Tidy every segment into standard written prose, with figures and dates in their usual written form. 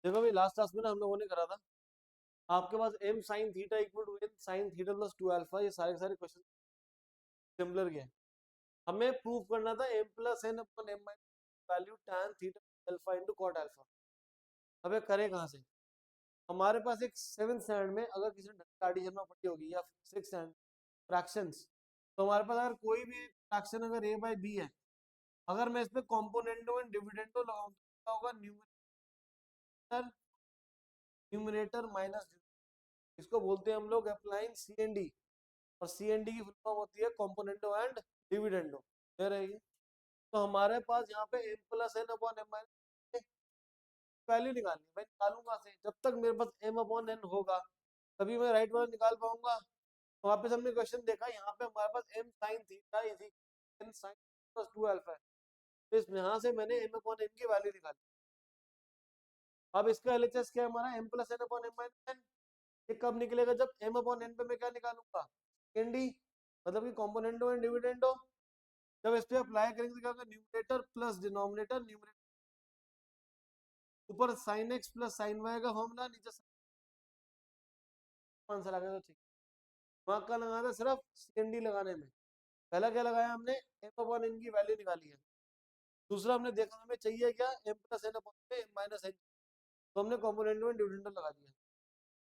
देखो भाई last class में ना हम लोगों ने करा था, आपके पास m sin theta equal to n sin theta plus 2 alpha, ये सारे के सारे क्वेश्चन सिमिलर के हैं। हमें प्रूव करना था m plus n upon m minus value tan theta alpha into cot alpha. हमें करें कहाँ से? हमारे पास एक 7th स्टैंडर्ड में अगर किसी ने गाड़ी जमा पड़ी होगी या 6th स्टैंडर्ड फ्रैक्शंस, तो हमारे पास अगर कोई भी फ्रैक्शन अगर a बाई b है, अगर मैं इसमें कॉम्पोनेंटो एंड डिविडेंडो लगाऊं तो क्या होगा? न्यूमरेटर न्यूमरेटर माइनस, इसको बोलते हैं हम लोग अप्लाइंग CND, और CND की फुल फॉर्म होती है कॉम्पोनेंटो एंड डिविडेंडो। क्या रहेगी? तो हमारे पास यहाँ पे m plus N upon M minus value निकालनी है। मैं निकालूंगा से जब तक मेरे पास m अपॉन n होगा तभी मैं राइट वाला निकाल पाऊंगा। तो वापस हमने क्वेश्चन देखा, यहाँ पे हमारे पास m sin theta is equal n sin plus 2 alpha है, तो इस यहाँ से मैंने m अपॉन n की वैल्यू निकाली। अब इसका LHS क्या है हमारा? m plus N upon M minus n। ये कब निकलेगा? जब m अपॉन n पे मैं क्या निकालूंगा? nd, मतलब कि कॉम्पोनेंटो एंड डिविडेंडो। जब इस पे अप्लाई करेंगे तो क्या होगा? न्यूमरेटर प्लस डिनोमिनेटर, न्यूमरेटर ऊपर sin x plus sin y का फॉर्मूला, नीचे आंसर आ गया। तो ठीक, वहां का लगाना सिर्फ CND लगाने में। पहला क्या लगाया हमने? m अपॉन n की वैल्यू निकाली है। दूसरा हमने देखा हमें चाहिए क्या? m plus n upon m minus n, तो हमने कॉम्पोनेंट में डिविडेंड लगा दिया।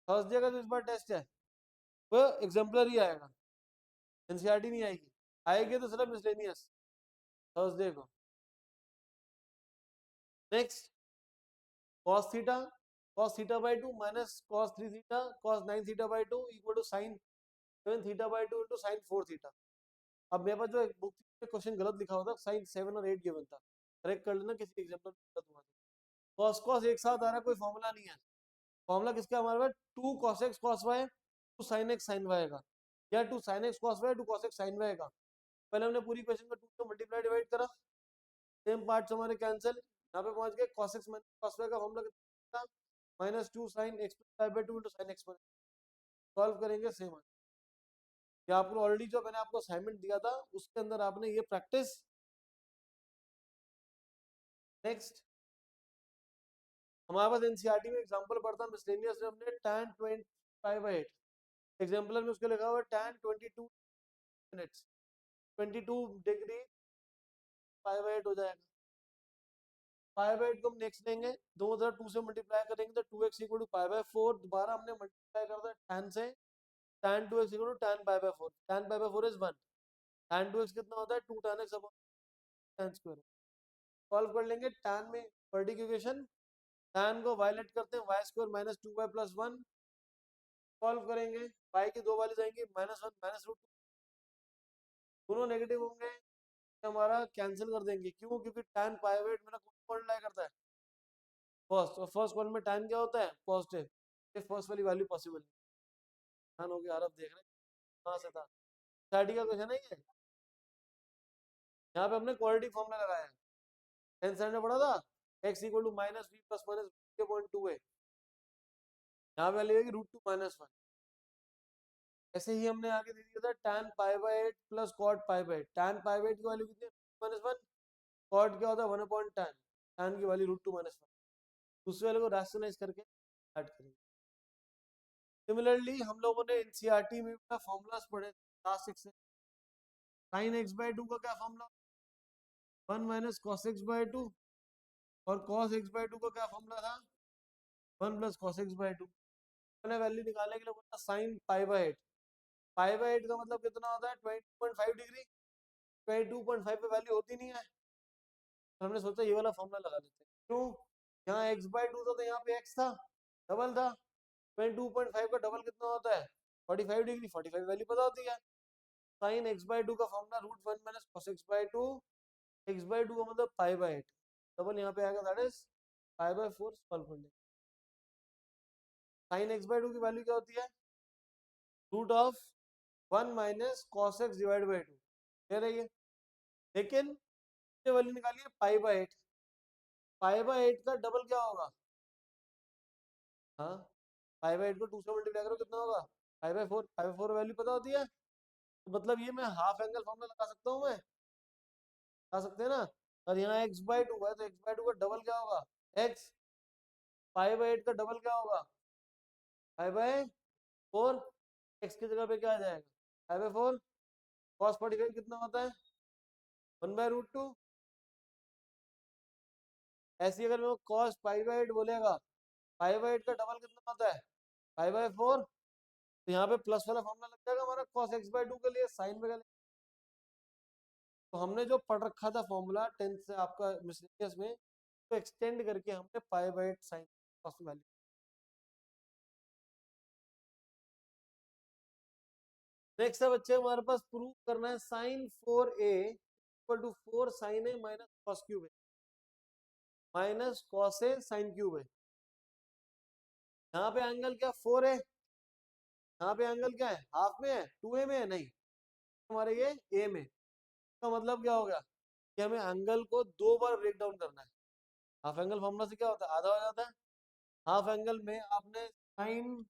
थर्सडे का जो इस बार टेस्ट है वो एग्जाम्पलर ही आएगा, एनसीईआरटी नहीं आएगी। आएगी तो सिर्फ मिसलेनियस थर्सडे को। Next, cos theta, cos theta by 2 minus cos 3 theta cos 9 theta by 2 equal to sin 7 theta by 2 into sin 4 theta. अब मेरे पास जो बुक में क्वेश्चन गलत लिखा होता है, sin 7 और 8 गिवन था, करेक्ट कर लेना किसी एग्जाम्पल में गलत हुआ तो। cos cos एक साथ आ रहा है, कोई फॉर्मूला नहीं है। फॉर्मूला किसका हमारे पास? 2 cos x cos y 2 sin x sin y का, या 2 sin x cos y 2 cos x sin y का। पहले हमने पूरी क्वेश्चन को 2 से मल्टीप्लाई डिवाइड करा, सेम पार्ट्स हमारे कैंसिल, यहाँ पे पहुंच गए cos x minus cos y का फॉर्मूला कितना था? Minus 2 sin x plus y by 2 into sin x। Solve करेंगे सेम आंसर। ये आपको ऑलरेडी जो मैंने आपको असाइनमेंट दिया था उसके अंदर आपने ये प्रैक्टिस। नेक्स्ट, हमारे पास एनसीईआरटी में एग्जांपल पढ़ता मिसलेनियस में हमने tan 25/8, एग्जांपल में उसके लिखा हुआ है tan 22 मिनट्स 22 डिग्री 5/8 हो जाएगा। 5/8 को हम नेक्स्ट लेंगे, दोनों तरफ 2 से मल्टीप्लाई करेंगे तो 2x इक्वल टू 5/4, दोबारा हमने मल्टीप्लाई कर दिया tan से, tan 2x equal to tan 5/4, tan 5/4 is 1, tan 2x कितना होता है? 2 tan x upon tan square. Solve कर लेंगे tan में पर्टिकुलेशन, tan को वायलेट करते हैं y square minus 2y plus 1। Solve करेंगे, y की दो वैल्यूज आएंगी -1 माइनस रूट, दोनों नेगेटिव होंगे, हमारा कैंसिल कर देंगे। क्यों? क्योंकि tan पाई/8 मेरा कौन मल्टीप्लाई करता है? फर्स्ट, और फर्स्ट कॉलम में tan क्या होता है? पॉजिटिव। ये फर्स्ट वाली वैल्यू पॉसिबल नहीं हो गया। आप देख रहे हैं कहाँ से था? स्टैटिक का क्वेश्चन है ये। यहाँ पे हमने क्वाड्रेटिक फॉर्मूला लगाया है, 10th स्टैंडर्ड में पढ़ा था, x equal to minus B plus minus के पॉइंट 2 है, यहाँ पे वैल्यू है √2 माइनस 1। ऐसे ही हमने आगे दे दिया था tan पाई/8 प्लस cot पाई/8, tan पाई/8 की वैल्यू कितनी है? -1, cot क्या होता है? 1/tan, tan की वैल्यू √2 माइनस 1। दूसरे वाले को रैशनलाइज करके ऐड करेंगे। सिमिलरली हम लोगों ने एनसीईआरटी में फॉर्मूलाज पढ़े क्लास 6 से। sin x/2 का क्या फॉर्मूला? 1 माइनस cos x/2, और cos x/2 का क्या फॉर्मूला था? 1 प्लस cos x/2। मैंने वैल्यू निकालने के लिए बोला sin पाई/8, पाई/8 का मतलब कितना होता है? 22.5 डिग्री, 22.5 पे वैल्यू होती नहीं है, तो हमने सोचा ये वाला फॉर्मूला लगा देते हैं। क्यों? यहाँ x/2 था तो यहाँ पे x था, डबल था। 22.5 का डबल कितना होता है? 45 डिग्री, 45 वैल्यू पता होती है। sin x/2 का formula √1 minus cos x/2, x/2 का मतलब पाई/8, डबल यहाँ पे आएगा, दैट इज पाई/4। सॉल्व कर लेंगे। sin x/2 की वैल्यू क्या होती है? √1 minus cos x divide by 2, कह रही है। लेकिन ये वैल्यू निकालिए पाई/8, पाई/8 का डबल क्या होगा? हाँ, पाई/8 को 2 से मल्टीप्लाई करो, कितना होगा? पाई/4, पाई/4 वैल्यू पता होती है, तो मतलब ये मैं हाफ एंगल फॉर्मूला लगा सकता हूँ, मैं लगा सकते हैं ना। और यहाँ x/2 है तो x/2 का डबल क्या होगा? x, 5/8 का डबल क्या होगा? 5/4। एक्स की जगह पे क्या आ जाएगा? 5/4। कॉस 45 कितना होता है? 1/√2। ऐसी अगर मेरे को कॉस 5/8 बोलेगा, 5/8 का डबल कितना होता है? 5/4। तो यहाँ पे प्लस वाला फॉर्मूला लग जाएगा हमारा cos x/2 के लिए, साइन में। तो हमने जो पढ़ रखा था फॉर्मूला 10th से आपका मिसलेनियस में, तो एक्सटेंड करके हमने 5/8 साइन कॉस वैल्यू। नेक्स्ट है बच्चे हमारे पास प्रूव करना है sine 4a equal to 4 sine A minus cos cube है, minus cos A sine cube है। यहाँ पे एंगल क्या 4 है, यहाँ पे एंगल क्या है? हाफ में है, 2a में है? नहीं, हमारे ये a में। तो मतलब क्या होगा कि हमें एंगल को दो बार ब्रेक डाउन करना है। हाफ एंगल फॉर्मूला से क्या होता है? आधा हो जाता है। हाफ एंगल में आपने साइन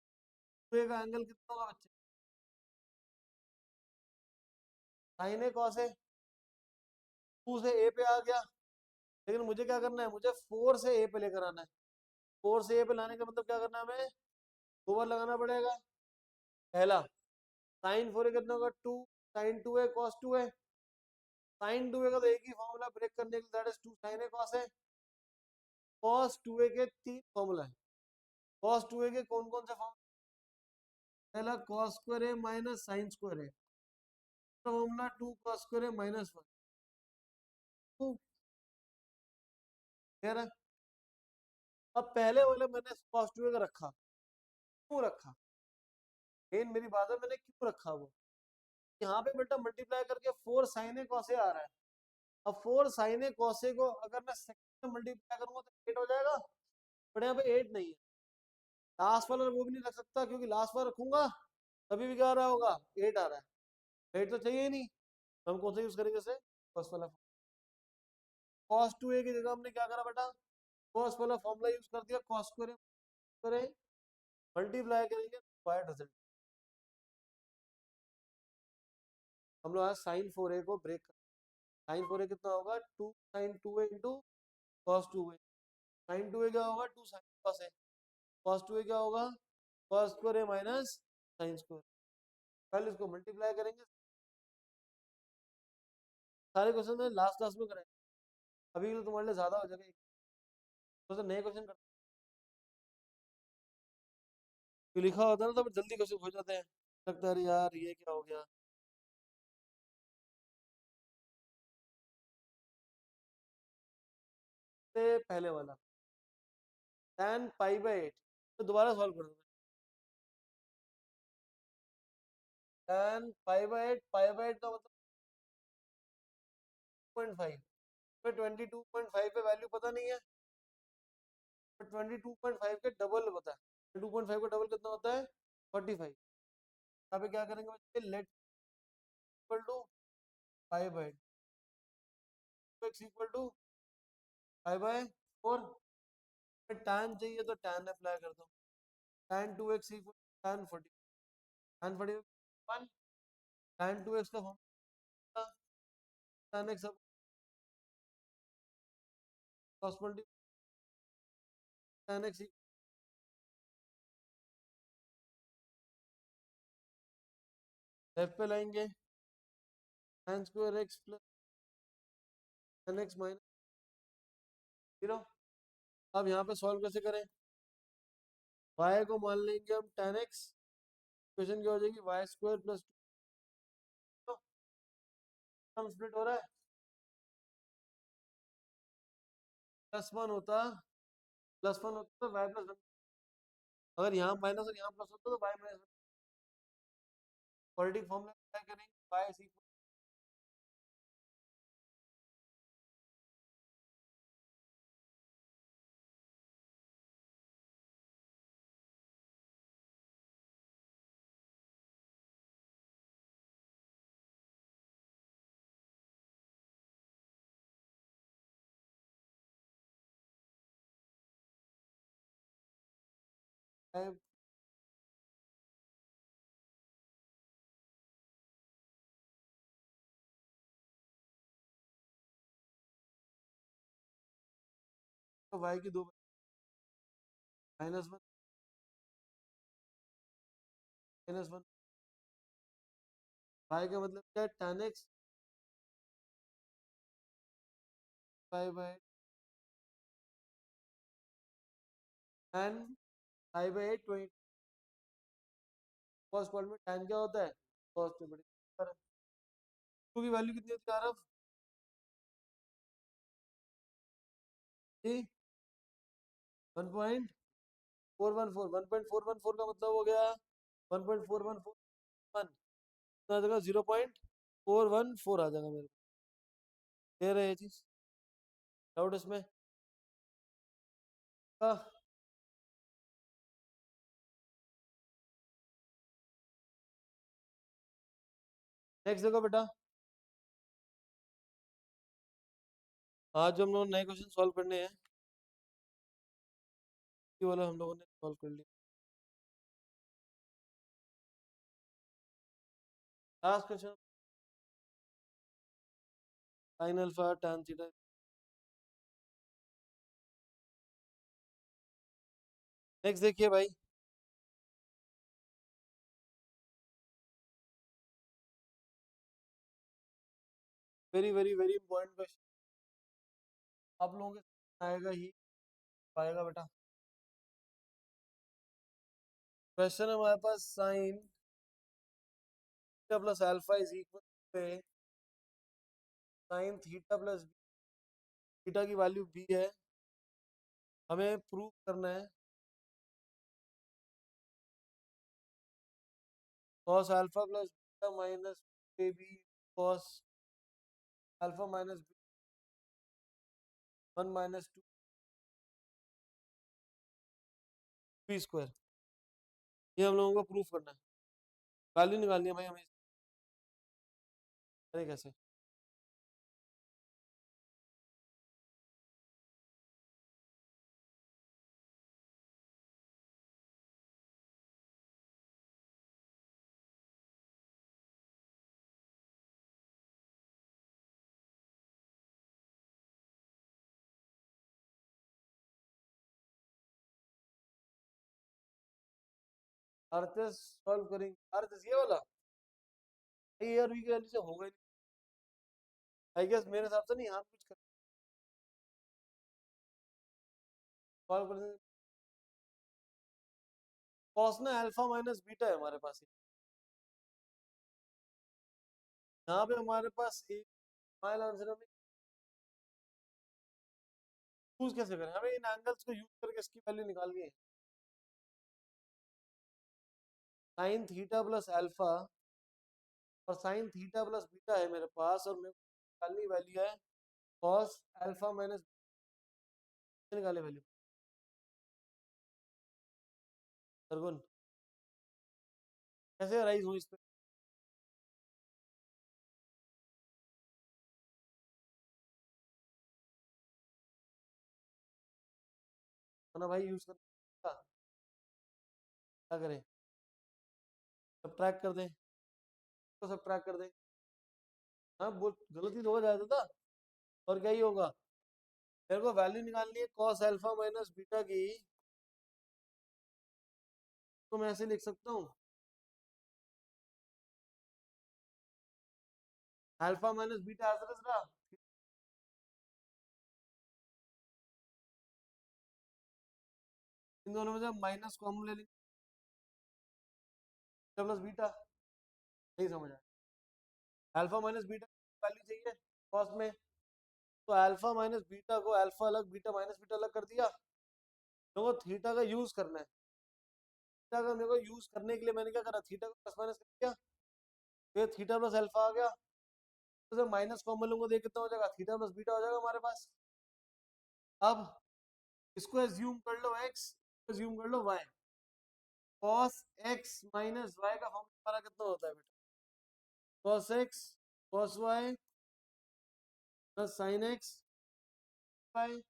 2a का एंगल कितना होगा बच्चे? साइन ए कॉस ए, 2 से ए पे आ गया। लेकिन मुझे क्या करना है? मुझे 4 से ए पे लेकर आना है। 4 से ए पे लाने का मतलब क्या करना है? हमें दो बार लगाना पड़ेगा। पहला साइन 4 ए कितना होगा? 2 sine 2 A cos 2 A. Sine 2 A का तो एक ही फॉर्मूला ब्रेक करने के लिए, that is 2 sine A cos A. Cos 2 A के तीन फॉर्मूला है। कॉस 2 ए के कौन कौन से फॉर्मूला? पहला कॉस स्क्वायर ए माइनस साइन स्क्वायर ए, फॉर्मूला 2 कॉस स्क्वायर ए माइनस 1। क्लियर है? अब पहले वाले मैंने कॉस 2 ए का रखा, क्यों रखा? मेन मेरी बात है मैंने क्यों रखा वो। यहाँ पे बेटा मल्टीप्लाई करके 4 साइन ए कॉस ए आ रहा है। अब 4 साइन ए कॉस ए को अगर मैं सेकंड में मल्टीप्लाई करूंगा तो 8 हो जाएगा, बट यहाँ पे 8 नहीं है। लास्ट वाला वो भी नहीं रख सकता, क्योंकि लास्ट वाला रखूंगा तभी भी क्या आ रहा होगा? 8 आ रहा है। 8 तो चाहिए ही नहीं, तो हम कौन सा यूज करेंगे? से फर्स्ट वाला। कॉस 2 ए की जगह हमने क्या करा बेटा? कॉस वाला फॉर्मूला यूज कर दिया, कॉस स्क्वायर करें, मल्टीप्लाई करेंगे बाय रिजल्ट। हम लोग आज साइन 4 ए को ब्रेक कर। साइन 4 ए कितना होगा? 2 sine 2 A into cos 2 A. Sine 2 ए क्या होगा? 2 साइन कॉस ए। कॉस 2 ए क्या होगा? कॉस स्क्वायर ए माइनस साइन स्क्वायर। कल इसको मल्टीप्लाई करेंगे। सारे क्वेश्चन में लास्ट क्लास में करेंगे, अभी के लिए तुम्हारे लिए ज्यादा हो जाएगा। तो नए क्वेश्चन करते हैं। लिखा होता है ना तो जल्दी क्वेश्चन हो जाते हैं, लगता है अरे यार ये क्या हो गया। से पहले वाला tan π/8, तो दोबारा सॉल्व कर दो। tan π/8, π/8 का मतलब 2.5 पे 22.5 पे वैल्यू पता नहीं है, तो 22.5 के डबल पता है। 2.5 का डबल कितना होता है? 45। यहाँ पे क्या करेंगे बच्चे? Let equal to 5/8, x equal to 5/4। tan चाहिए तो tan अप्लाई कर दो। tan 2x equal tan 40, tan 40 1, tan 2x का formula tan x cos 20, tan x left पे लाएंगे, tan square x plus tan x minus 0। अब यहाँ पे सॉल्व कैसे करें? y को मान लेंगे हम tan x, इक्वेशन क्या हो जाएगी? Y square plus 2, term split हो रहा है, +1 होता, +1 होता तो y प्लस 1। अगर यहाँ माइनस और यहाँ प्लस होता तो y माइनस 1। क्वाड्रेटिक फॉर्मूला क्या करेंगे? y इज इक्वल, तो y की दो माइनस वन माइनस वन। पाई का मतलब क्या है? tan x pi by tan pi by 20। Cos square में tan क्या होता है? कॉस टू बड़ी। टू की वैल्यू कितनी होती है आरफ? 1.414। 1.414 का मतलब हो गया 1.4141 आ जाएगा, 0.414 आ जाएगा मेरे को। क्लियर है ये चीज? डाउट इसमें? नेक्स्ट देखो बेटा, आज जो हम लोग नए क्वेश्चन सॉल्व करने हैं ये वाला हम लोगों ने सॉल्व कर लिया। Last question, sin alpha tan theta. Next देखिए भाई, very very very important question, आप लोगों के समझ आएगा ही पाएगा बेटा। क्वेश्चन है हमारे पास, sine theta plus alpha is equal पे साइन थीटा प्लस थीटा की वैल्यू बी है, हमें प्रूव करना है cos alpha plus beta minus A B cos alpha minus one minus two B square. ये हम लोगों को प्रूव करना है, वैल्यू निकालनी है भाई हमें। अरे कैसे? आरएचएस सॉल्व करेंगे, आरएचएस ये वाला ए और बी की वैल्यू से होगा ही नहीं। आई गेस मेरे हिसाब से नहीं, यहाँ कुछ कर सॉल्व कर देंगे। कॉस ना अल्फा माइनस बीटा है हमारे पास, यहाँ पे हमारे पास एक फाइनल आंसर हमें यूज कैसे करें, हमें इन एंगल्स को यूज करके इसकी वैल्यू निकालनी है। साइन थीटा प्लस अल्फा और साइन थीटा प्लस बीटा है मेरे पास, और मेरे को निकालनी वैल्यू है कॉस अल्फा माइनस निकाले वैल्यू। सरगुन कैसे राइज हुई इस पे? ना भाई यूज कर, क्या करें? सब्ट्रैक्ट कर दें, तो सब्ट्रैक्ट कर दें। हाँ बोल, गलती तो हो जाता था, और क्या ही होगा? मेरे को वैल्यू निकालनी है कॉस अल्फा माइनस बीटा की, तो मैं ऐसे लिख सकता हूँ अल्फा माइनस बीटा एज रहा, इन दोनों में से माइनस कॉमन ले लेंगे प्लस बीटा। नहीं समझ आया? अल्फा माइनस बीटा वैल्यू चाहिए कॉस में, तो अल्फा माइनस बीटा को अल्फा अलग बीटा माइनस बीटा अलग कर दिया। मेरे को थीटा का यूज करना है, थीटा का मेरे को यूज करने के लिए मैंने क्या करा, थीटा को प्लस माइनस कर दिया, फिर थीटा प्लस अल्फा आ गया, तो माइनस कॉमन लूंगा तो ये कितना हो जाएगा, थीटा प्लस बीटा हो जाएगा हमारे पास। अब इसको एज्यूम कर लो x, एज्यूम कर लो y, cos x minus y का फॉर्म हमारा कितना होता है बेटा? cos x cos y plus sin x y।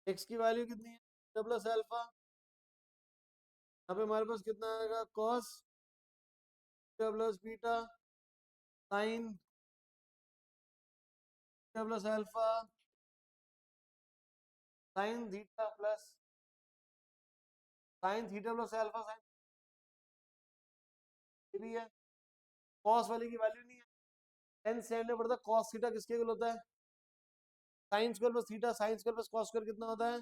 x की वैल्यू कितनी है? थीटा प्लस अल्फा, यहाँ पे हमारे पास कितना आएगा, cos theta plus beta sin theta plus alpha sin theta plus sign theta plus alpha sign ये भी है, कॉस वाले की वैल्यू नहीं है, टेंथ स्टैंडर्ड पढ़ता कॉस थीटा किसके इक्वल होता है, sign square plus theta, sign square plus cos square कितना होता है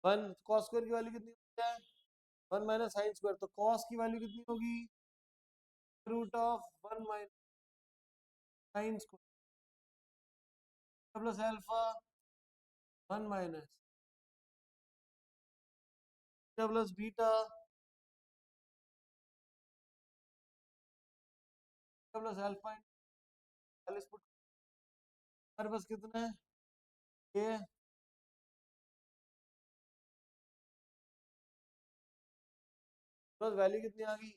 1, कॉस स्क्वायर की वैल्यू कितनी होती है 1 माइनस साइन स्क्वायर, तो कॉस की वैल्यू कितनी होगी root of 1 minus sine square plus alpha 1 minus theta plus beta plus alpha, 40 foot हमारे पास कितना है ये प्लस वैल्यू कितनी आ गई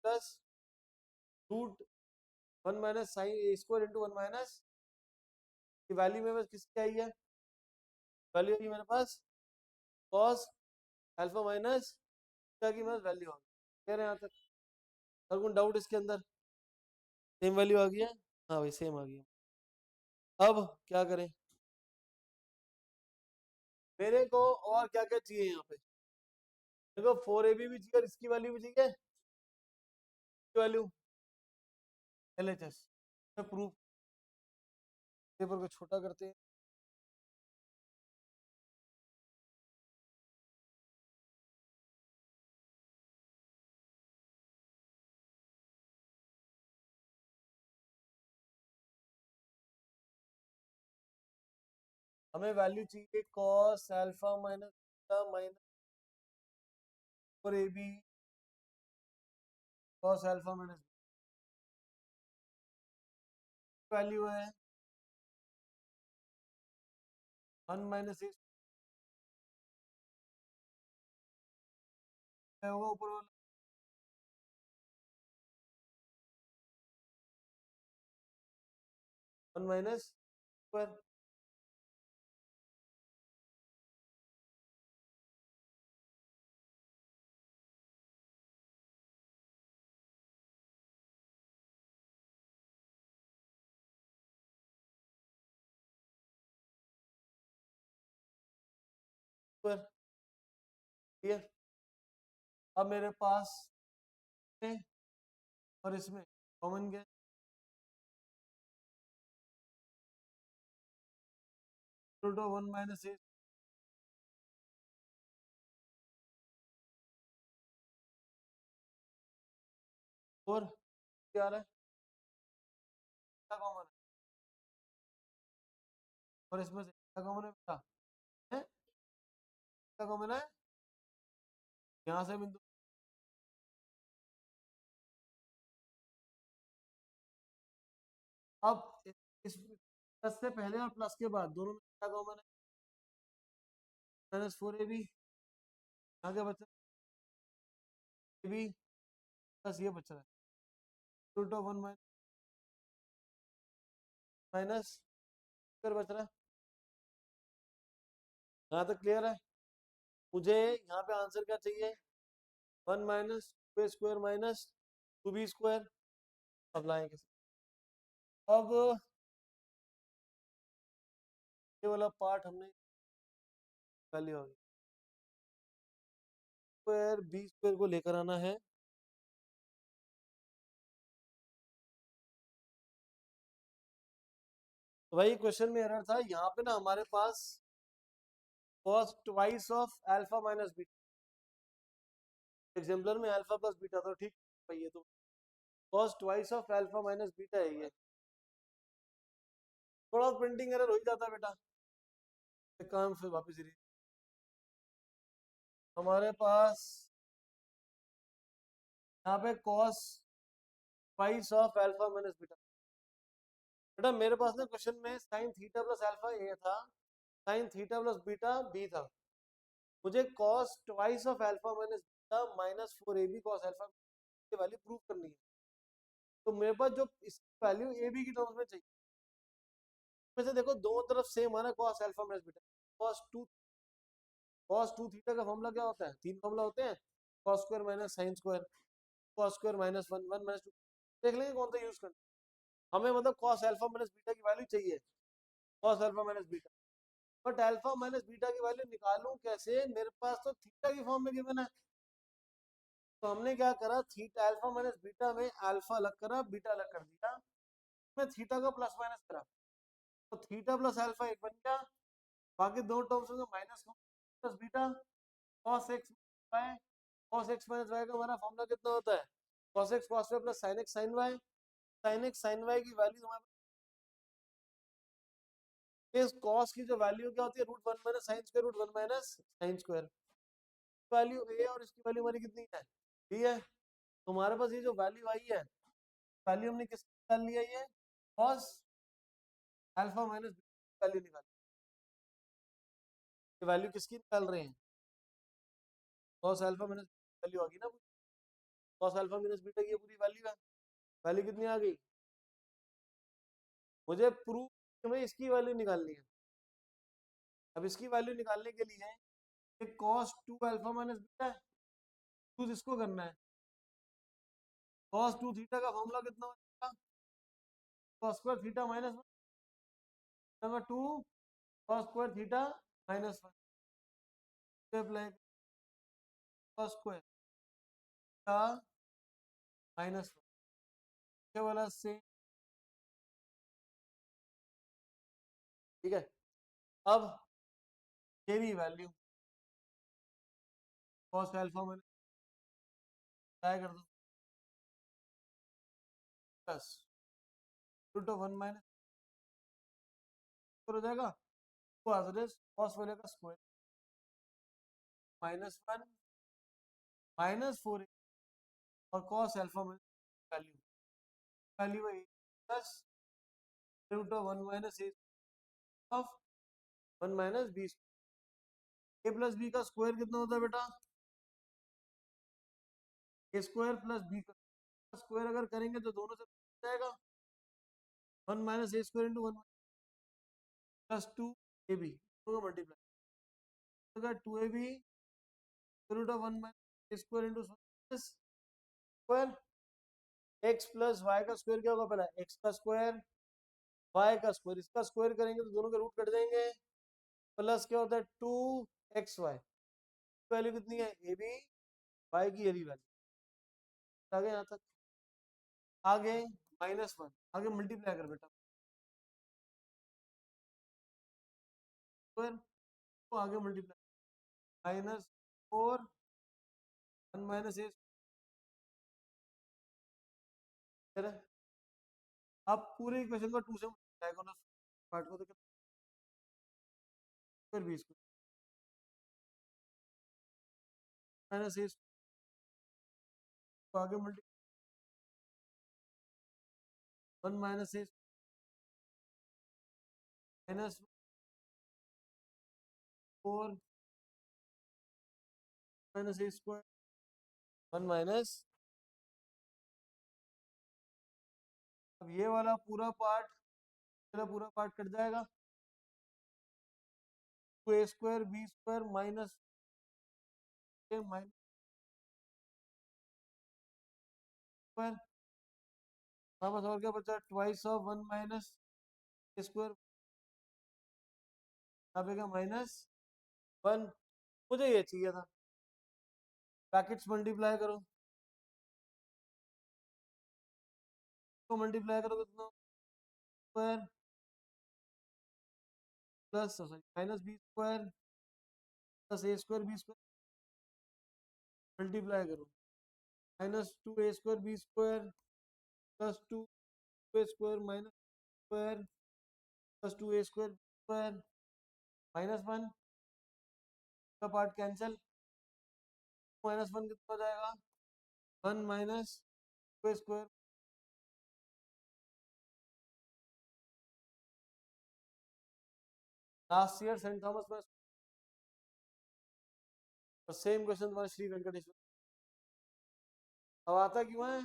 plus root 1 minus sine square into 1 minus की वैल्यू मेरे पास किसकी आई है, वैल्यू आई मेरे पास कॉस अल्फा माइनस थीटा की मेरे पास वैल्यू आ गई, कह रहे हैं यहाँ तक और कोई डाउट इसके अंदर, सेम वैल्यू आ गई है, हाँ भाई सेम आ गई है। अब क्या करें, मेरे को और क्या क्या चाहिए यहाँ पे, मेरे को 4ab भी चाहिए और इसकी वैल्यू भी चाहिए, इसकी वैल्यू LHS प्रूफ, पेपर को छोटा करते हैं, हमें वैल्यू चाहिए cos alpha minus theta minus 4ab cos alpha minus value है 1 माइनस होगा ऊपर वाला 1 माइनस स्क्वायर, स्क्वायर ठीक है। अब मेरे पास है और इसमें कॉमन क्या है रूट ऑफ 1 माइनस ए, और क्या आ रहा है क्या कॉमन है और इसमें से क्या कॉमन है बेटा है, क्या कॉमन है यहाँ से बिंदु, अब इस प्लस से पहले और प्लस के बाद दोनों में क्या कॉमन है -4ab, यहाँ क्या बचा ab प्लस ये बच रहा है रूट ऑफ 1 माइनस स्क्वायर बच रहा है, यहाँ तक क्लियर है। मुझे यहाँ पे आंसर क्या चाहिए 1 minus two square minus 2b square, अब लाएंगे अब ये वाला पार्ट हमने वैल्यू होगी स्क्वायर बी स्क्वायर को लेकर आना है, तो भाई क्वेश्चन में एरर था यहाँ पे ना हमारे पास cos twice of alpha minus beta, exemplar में अल्फा प्लस बीटा था ठीक भाई, ये तो cos twice of alpha minus beta है ये, थोड़ा प्रिंटिंग एरर हो ही जाता है बेटा, एक काम फिर वापस हमारे पास यहाँ पे cos twice of alpha minus beta, बेटा मेरे पास ना क्वेश्चन में sine theta plus alpha A था, sine theta plus beta B था, मुझे cos twice of alpha minus beta minus 4ab cos alpha की वैल्यू प्रूव करनी है, तो मेरे पास जो इसकी वैल्यू ए बी की टर्म्स में चाहिए, वैसे देखो दोनों तरफ सेम है ना cos alpha minus beta, cos 2 theta का फॉर्मूला क्या होता है, तीन फॉर्मूला होते हैं cos square minus sine square, cos square minus 1 1 minus 2, देख लेंगे कौन सा यूज करना, हमें मतलब cos अल्फा माइनस बीटा की वैल्यू चाहिए cos alpha minus beta, but alpha minus beta की वैल्यू निकालूं कैसे, मेरे पास तो थीटा की फॉर्म में गिवन है, तो हमने क्या करा, थीटा अल्फा माइनस बीटा में अल्फा अलग करा, बीटा अलग कर दिया, मैं थीटा को प्लस माइनस करा, तो थीटा प्लस अल्फा एक बन गया, बाकी दो टर्म्स होंगे minus plus beta, cos x y, cos x minus y का हमारा फॉर्मूला कितना होता है, cos x cos y plus sin x sin y, sin x sin y की वैल्यू हमारे, इस cos की जो वैल्यू क्या होती है, root one minus sine square, root one minus sine square, value a और इसकी वैल्यू हमारी कितनी है, b है, तो हमारे पास ये जो वैल्यू आई है, वैल्यू हमने किसकी निकाल लिया, ये cos अल्फा माइनस वैल्यू निकाली, ये वैल्यू किसकी निकाल रहे हैं, cos अल्फा माइनस वैल्यू आ गई ना, cos अल्फा माइनस बीटा की पूरी वैल्यू है, वैल्यू कितनी आ गई, मुझे प्रूफ में इसकी वैल्यू निकालनी है, अब इसकी वैल्यू निकालने के लिए ये cos 2 अल्फा माइनस बीटा है, यूज इसको करना है, cos 2 थीटा का फॉर्मूला कितना होगा, cos square theta minus 2 cos square theta minus 1 apply, cos square theta minus 1 क्या वाला से, ठीक है, अब ये भी value cos alpha minus try कर दो, प्लस रूट ऑफ 1 माइनस हो जाएगा, तो एज cos वाले का स्क्वायर माइनस 1 माइनस 4 और cos अल्फा में वैल्यू, वैल्यू है plus root of 1 minus A of 1 minus B, A plus B का स्क्वायर कितना होता है बेटा, ए स्क्वायर प्लस बी का स्क्वायर अगर करेंगे तो दोनों से जाएगा, 1 minus A square into 1 plus 2 A B दोनों multiply, 2 A B root of 1 minus A square into square, X plus Y का स्क्वायर क्या होगा, पहला एक्स का स्क्वायर वाई का स्क्वायर, इसका स्क्वायर करेंगे तो दोनों के रूट कट जाएंगे, प्लस क्या होता है 2xy, वैल्यू कितनी है ए बी, वाई की यही वैल्यू, आगे यहाँ तक, आगे -1 आगे मल्टीप्लाई कर बेटा, स्क्वायर तो आगे मल्टीप्लाई -4 1 माइनस ए, अब पूरे इक्वेशन को 2 से मल्टीप्लाई करो, पार्ट को तो फिर भी इसको माइनस ए तो आगे multiply 1 minus A minus 4 minus A square 1 minus, अब ये वाला पूरा पार्ट कट जाएगा, 2a square B square minus A minus square, वापस और क्या बचा, twice of 1 minus A square, यहाँ पे क्या -1, मुझे ये चाहिए था, ब्रैकेट्स मल्टीप्लाई करो, तो मल्टीप्लाई करो कितना, square plus sorry minus B square plus A square B square, multiply करो -2a square B square plus 2 square minus square plus 2a square square -1 का पार्ट कैंसिल, -1 कितना हो जाएगा, 1 minus square, last year Saint Thomas में same question तुम्हारा श्री वेंकटेश्वर, अब आता क्यों है,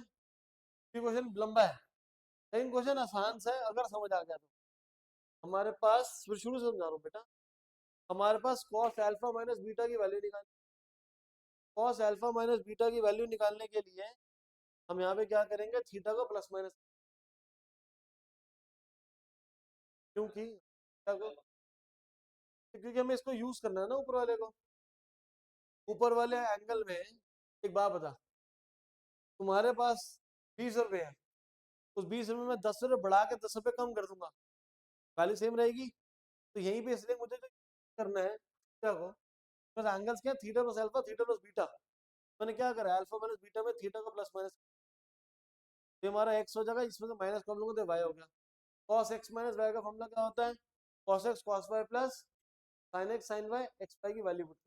क्वेश्चन लंबा है लेकिन क्वेश्चन आसान सा है अगर समझ आ गया तो, हमारे पास फिर शुरू से समझा रहा हूँ बेटा, हमारे पास cos अल्फा माइनस बीटा की वैल्यू निकाल, cos अल्फा माइनस बीटा की वैल्यू निकालने के लिए हम यहाँ पे क्या करेंगे, थीटा को प्लस माइनस, क्योंकि क्योंकि हमें इसको यूज करना है ना ऊपर वाले को, ऊपर वाले एंगल में, एक बात बता, तुम्हारे पास 20 रुपए है, उस 20 रुपए में 10 रुपए बढ़ा के 10 रुपए कम कर दूंगा, वैल्यू सेम रहेगी। तो यहीं पे इसलिए मुझे जो करना है क्या को, बस एंगल्स क्या, theta plus alpha, theta plus beta. मैंने क्या करा, अल्फा माइनस बीटा में थीटा का प्लस माइनस, ये हमारा एक्स हो जाएगा, इसमें से माइनस कर लूंगा तो वाई हो गया। कॉस एक्स माइनस वाई का फॉर्मूला क्या होता है, cos x cos y plus sine x sine y, x y की वैल्यू पुट,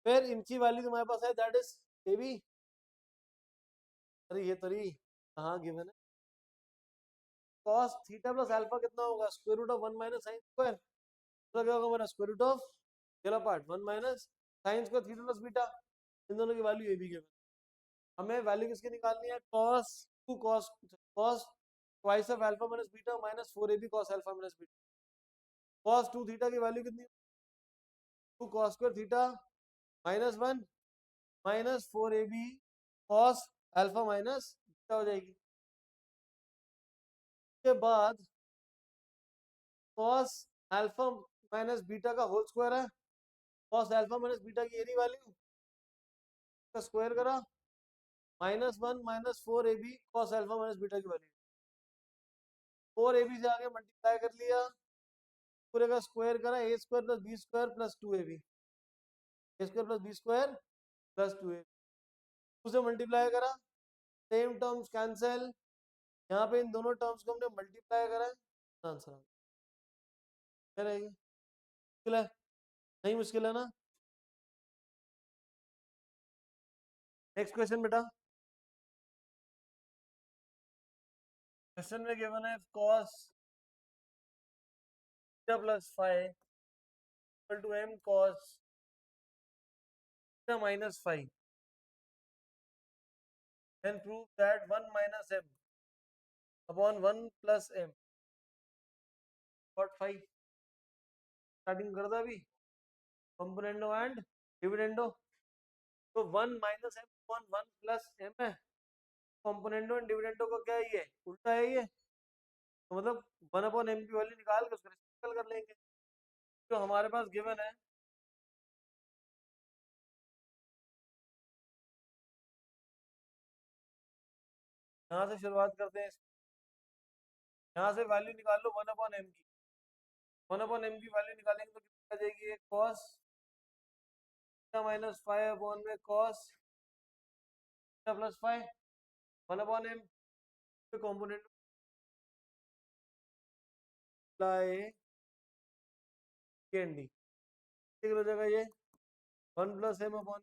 फिर इनकी वैल्यू तुम्हारे पास है, दैट इज ए बी। अरे ये तरी कहाँ गिवन है, cos थीटा प्लस अल्फा कितना होगा, square root of 1 minus sine square, तो क्या होगा मेरा स्क्वायर रूट ऑफ चलो part 1 minus sine square theta plus beta, इन दोनों की वैल्यू ये भी गिवन। हमें वैल्यू किसकी निकालनी है, cos 2 cos twice of alpha minus beta minus 4ab cos alpha minus beta, cos 2 theta की वैल्यू कितनी, 2 cos square theta minus 1 minus 4ab cos alpha minus beta हो जाएगी। के बाद cos अल्फा माइनस बीटा का होल स्क्वायर है, cos alpha minus beta की एरी value का स्क्वायर करा minus 1 minus 4ab cos alpha minus beta की वैल्यू, 4ab से आगे मल्टीप्लाई कर लिया, पूरे का स्क्वायर करा, A square plus B square plus 2ab, A square plus B square plus 2ab, उसे मल्टीप्लाई करा, सेम टर्म्स कैंसिल, यहाँ पे इन दोनों टर्म्स को हमने मल्टीप्लाई करा है, आंसर क्या रहेगी, मुश्किल है, नहीं मुश्किल है ना। नेक्स्ट क्वेश्चन बेटा, क्वेश्चन में गिवन है cos theta plus five equal to m cos theta minus five, then prove that 1 minus m upon 1 plus m got 5, starting कर दो अभी, कंपोनेंडो एंड डिविडेंडो, तो 1 minus m upon 1 plus m है, componendo and dividendo को क्या है, ये उल्टा है ये, तो मतलब 1 अपॉन m की वैल्यू निकाल के उसको रेसिप्रोकल कर लेंगे, जो हमारे पास गिवन है, यहाँ से शुरुआत करते हैं, यहाँ से वैल्यू निकाल लो 1 अपॉन m की, 1 अपॉन m की वैल्यू निकालेंगे तो कितना आ जाएगी, cos माइनस फाइव अपॉन में cos plus five 1 upon m component candy, ठीक हो जाएगा ये 1 plus m upon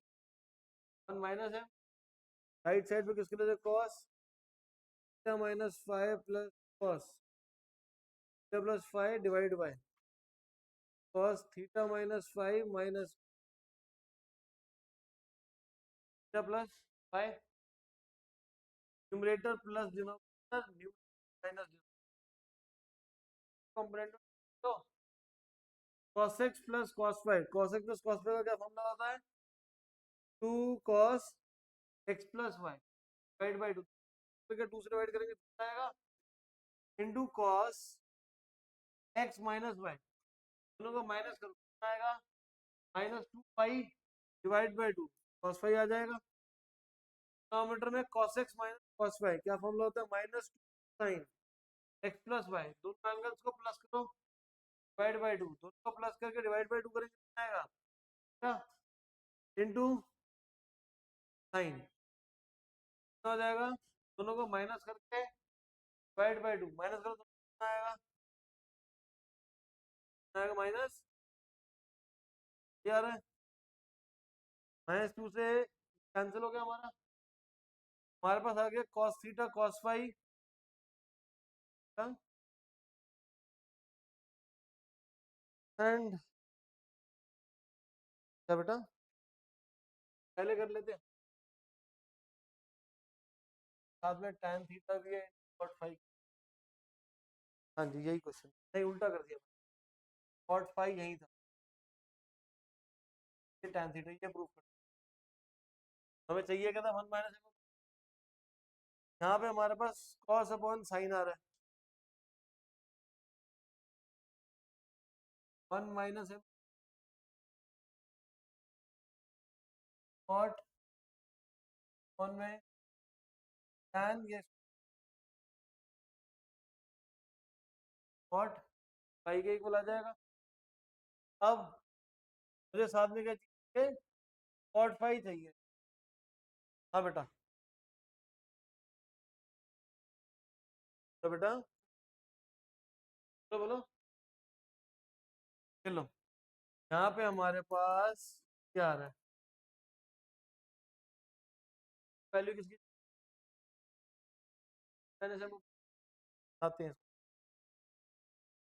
1 minus m, right side पे किसके लिए cos minus five plus cos plus five divide by cos theta minus five minus theta plus five, numerator plus denominator minus component, तो cos x plus cos five, cos x plus cos five का क्या formula होता है, 2 cos x plus Y divide by 2, तो 2 से divide करेंगे कितना आएगा, into cos x minus Y, दोनों को माइनस करो कितना आएगा, minus 2 pi divide by 2, cos five आ जाएगा, डिनोमिनेटर में cos x minus cos five, क्या फॉर्मूला होता है, minus 2 sin x plus Y, दोनों एंगल्स को प्लस करो डिवाइड बाय 2, दोनों को प्लस करके डिवाइड बाय 2 करेंगे कितना आएगा, क्या इनटू साइन, कितना हो जाएगा, दोनों को माइनस करके डिवाइड बाय 2, माइनस करो तो कितना आएगा, माइनस, यार माइनस 2 से कैंसिल हो गया हमारा, हमारे पास आ गया cos theta cos five and क्या बेटा, पहले कर लेते हैं, साथ में tan थीटा भी है cot फाइव, हाँ जी यही क्वेश्चन, नहीं उल्टा कर दिया, cot फाइव यही था, ये tan थीटा ये प्रूफ कर, हमें चाहिए क्या था 1 माइनस, यहाँ पे हमारे पास cos अपॉन साइन आ रहा है, 1 माइनस m cot 1 में tan ये कॉट फाई के इक्वल आ जाएगा। अब मुझे साथ में क्या चाहिए, कॉट फाई चाहिए। हाँ बेटा, तो बेटा बोलो बोलो, चलो यहाँ पे हमारे पास क्या आ रहा है, वैल्यू किसकी मैंने से आते हैं,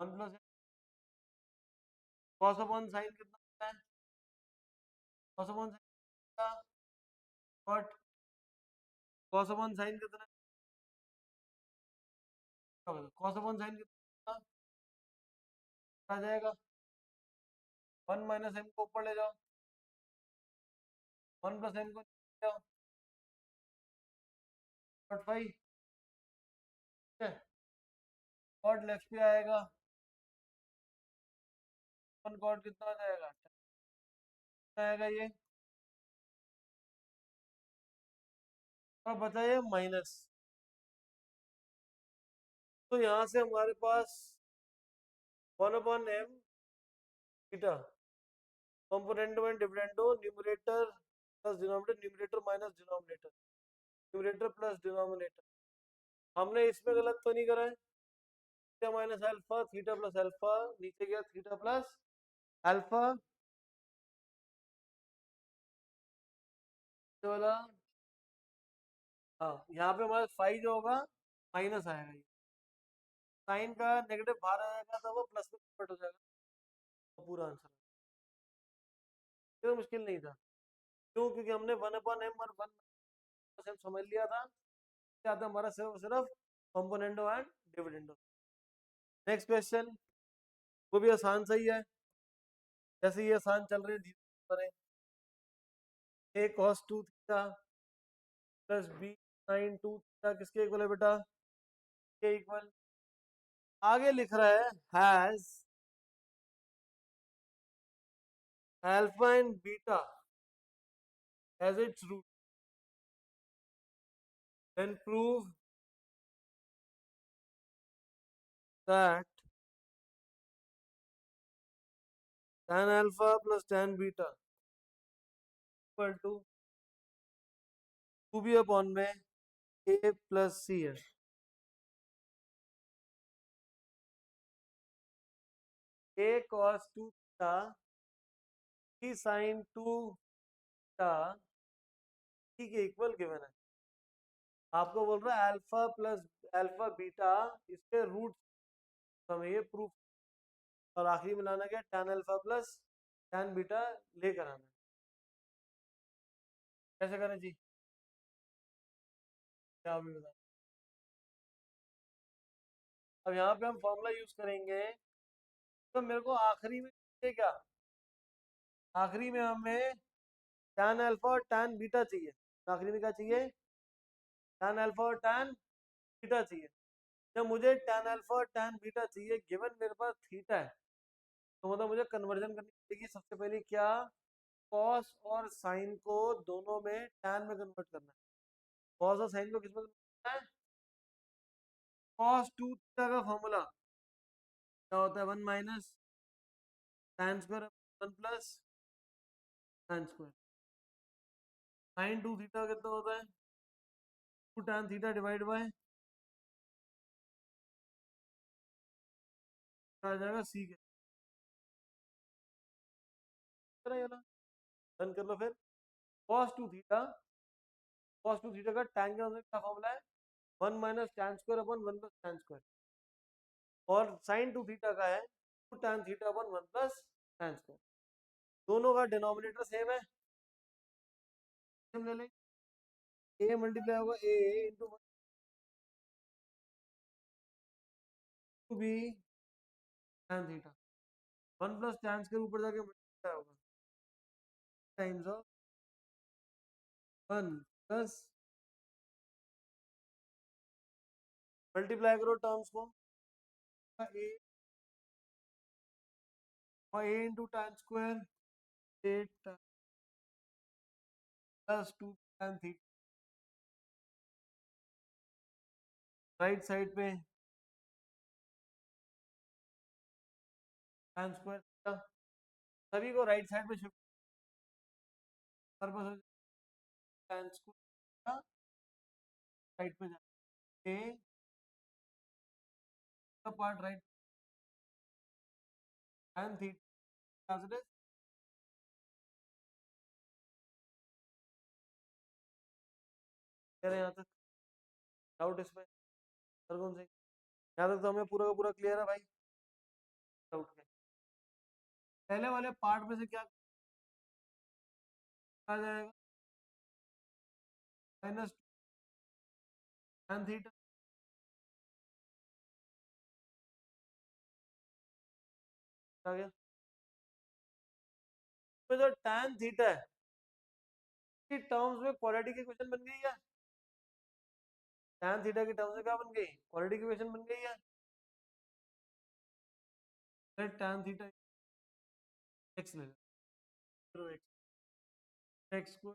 one plus cos upon sine कितना होता है, cos upon sine cot, cos upon sine कितना कॉस अपॉन साइन कितना आ जाएगा, वन माइनस एम को ऊपर ले जाओ, वन प्लस एम को नीचे ले जाओ, कॉट फाई, ठीक है, कॉट लेफ्ट पे आएगा, वन कॉट कितना आ जाएगा, कितना आएगा ये, और बचा ये माइनस। तो यहाँ से हमारे पास one upon M theta component में dividendo numerator plus denominator, numerator minus denominator, numerator plus denominator. हमने इसमें गलत तो नहीं करा है, theta minus alpha, theta plus alpha, नीचे गया थीटा प्लस अल्फा, तो वाला हाँ, यहाँ पे हमारा फाई जो होगा माइनस आएगा, ये साइन का नेगेटिव बाहर आ जाएगा तो वो प्लस में कन्वर्ट हो जाएगा, तो पूरा आंसर। ये मुश्किल नहीं था, क्यों, क्योंकि हमने वन अपॉन एम और वन एम समझ लिया था, क्या था हमारा सिर्फ सिर्फ कंपोनेंटो एंड डिविडेंडो। नेक्स्ट क्वेश्चन, वो भी आसान सही है, जैसे ये आसान चल रहे हैं, a cos 2 theta plus b sin 2 theta किसके इक्वल है बेटा, के इक्वल, आगे लिख रहा है has alpha and beta as its root, then prove that tan alpha plus tan beta equal to 2b upon में a प्लस सी है, a cos 2 theta b sin 2 theta c के इक्वल गिवन है, आपको बोल रहा है alpha plus alpha beta इसके root, हमें ये प्रूफ, और आखिरी में लाना क्या, tan alpha plus tan beta लेकर आना, कैसे करें जी, क्या अभी बता। अब यहाँ पे हम फॉर्मूला यूज करेंगे, तो मेरे को आखिरी में चाहिए क्या, आखिरी में हमें tan अल्फा और tan बीटा चाहिए, तो आखिरी में क्या चाहिए, tan अल्फा और tan बीटा चाहिए। जब मुझे tan अल्फा और tan बीटा चाहिए, गिवन मेरे पास थीटा है, तो मतलब मुझे कन्वर्जन करनी पड़ेगी, सबसे पहले क्या, कॉस और साइन को दोनों में tan में कन्वर्ट करना है, कॉस और साइन को किस में कन्वर्ट करना है, कॉस 2 थीटा का फॉर्मूला क्या होता है, one minus tan square one plus tan square, sine 2 theta कितना होता है, 2 tan थीटा डिवाइड बाय आ जाएगा सी के, डन कर लो फिर, cos 2 थीटा, cos 2 थीटा का tan का क्या फॉर्मूला है, one minus tan square upon one plus tan square, और sin 2 थीटा का है 2 tan theta upon one plus tan square, दोनों का डिनोमिनेटर सेम है, हम ले लेंगे a मल्टीप्लाई होगा a into b tan theta, one plus tan square ऊपर जाके मल्टीप्लाई होगा times of one plus, multiply करो टर्म्स को, a और a into tan square 8 plus 2 tan theta right side पे tan स्क्वायर थीटा, सभी को राइट साइड पे shift purpose tan square right पे जाए ए का part right tan theta as it is. यहाँ तक डाउट इसमें सर कौन से यहाँ तक तो हमें पूरा का पूरा क्लियर है भाई। डाउट है पहले वाले पार्ट में से क्या आ जाएगा माइनस tan थीटा आ गया। तो जो tan थीटा है की टर्म्स में क्वाड्रेटिक इक्वेशन बन गई है। tan थीटा की टर्म्स में क्या बन गई क्वाड्रेटिक इक्वेशन बन गई है। tan थीटा x ले लो x को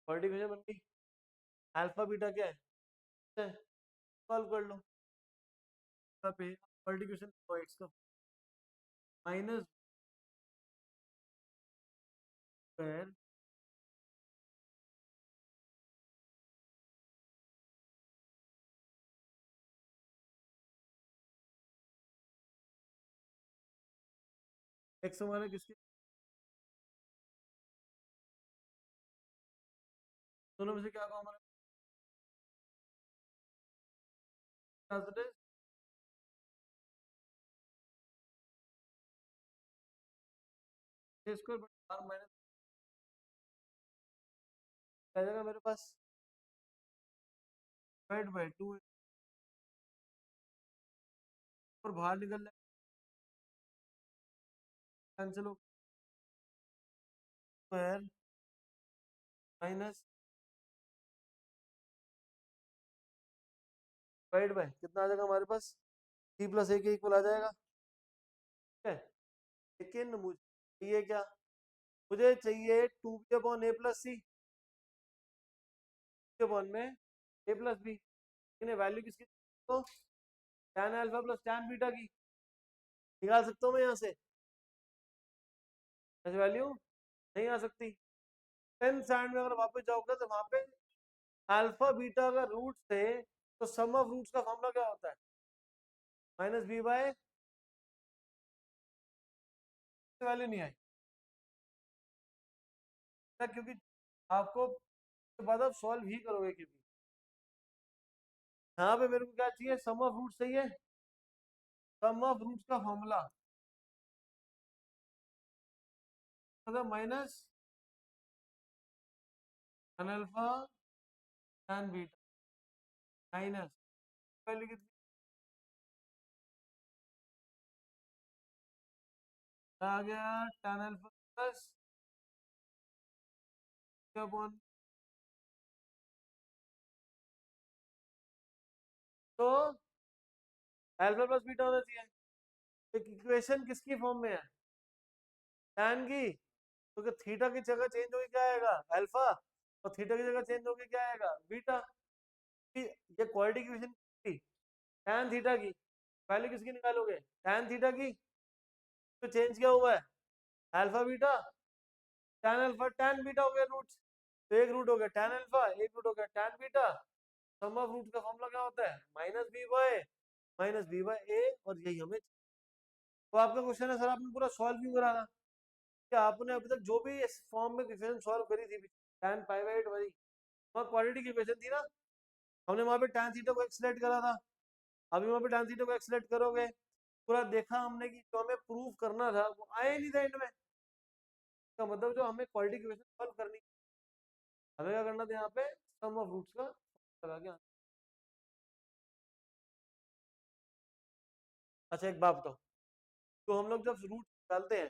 क्वाड्रेटिक इक्वेशन बन गई। अल्फा बीटा क्या है सॉल्व कर लो पे क्वाड्रेटिक इक्वेशन तो x का माइनस स्क्वायर x हमारे किसके दोनों में से क्या कॉमन है स्क्वायर आर माइनस आ जाएगा मेरे पास डिवाइड बाय 2 और बाहर निकल जाएगा कैंसिल हो स्क्वायर माइनस डिवाइड बाय कितना आ जाएगा हमारे पास c प्लस a के इक्वल आ जाएगा ठीक है। लेकिन मुझे चाहिए क्या मुझे चाहिए 2b upon a plus c upon में a प्लस बी इन्हें वैल्यू किसकी तो tan alpha plus tan beta की निकाल सकता हूँ मैं यहाँ से ऐसे वैल्यू नहीं आ सकती। 10th स्टैंडर्ड में अगर वापस जाओगे तो वहां पे अल्फा बीटा का रूट्स थे तो सम ऑफ रूट्स का फॉर्मूला क्या होता है माइनस बी बाय वैल्यू नहीं आई क्योंकि आपको के बाद आप सॉल्व ही करोगे क्योंकि यहाँ पे मेरे को क्या चाहिए सम ऑफ रूट्स चाहिए सम ऑफ रूट्स का फॉर्मूला मतलब minus tan alpha tan beta minus value कितनी आ गया tan अल्फा प्लस अपॉन तो अल्फा प्लस बीटा होना चाहिए। एक इक्वेशन किसकी फॉर्म में है tan की तो थीटा की जगह चेंज होगी क्या आएगा अल्फा और थीटा की जगह चेंज होगी क्या आएगा बीटा। ये क्वाड्रेटिक इक्वेशन की tan थीटा की वैल्यू किसकी निकालोगे tan थीटा की तो चेंज क्या हुआ है alpha beta tan alpha tan beta हो गया रूट्स तो एक रूट हो गया tan अल्फा एक रूट हो गया tan beta sum of root का फॉर्मूला क्या होता है माइनस बी बाय ए और यही हमें तो आपका क्वेश्चन है सर आपने पूरा सॉल्व क्यों करा था कि आपने अभी तक जो भी इस फॉर्म में इक्वेशन सॉल्व करी थी tan पाई बाय 8 वाली वहाँ क्वाड्रेटिक इक्वेशन थी ना हमने वहाँ पे tan थीटा को एक्सलेट करा था अभी वहाँ पे tan थीटा को एक्सलेट करोगे पूरा देखा हमने कि जो हमें प्रूव करना था वो आया नहीं था एंड में इसका मतलब जो हमें क्वाड्रेटिक इक्वेशन सॉल्व करनी हमें क्या करना था यहाँ पे सम ऑफ रूट्स का लगा के अच्छा एक बात बताओ तो हम लोग जब रूट निकालते हैं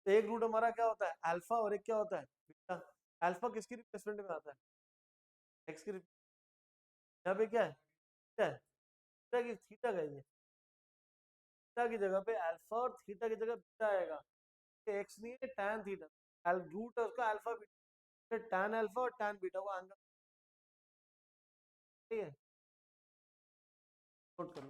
तो एक रूट हमारा क्या होता है अल्फा और एक क्या होता है बीटा अल्फा किसकी रिप्लेसमेंट में आता है एक्स की यहाँ पे क्या है थीटा है थीटा का ये थीटा की जगह पे अल्फा और थीटा की जगह बीटा आएगा एक्स नहीं है tan थीटा रूट है उसका अल्फा बीटा, टैन अल्फा और टैन बीटा को एंगल, ठीक है, नोट कर लो।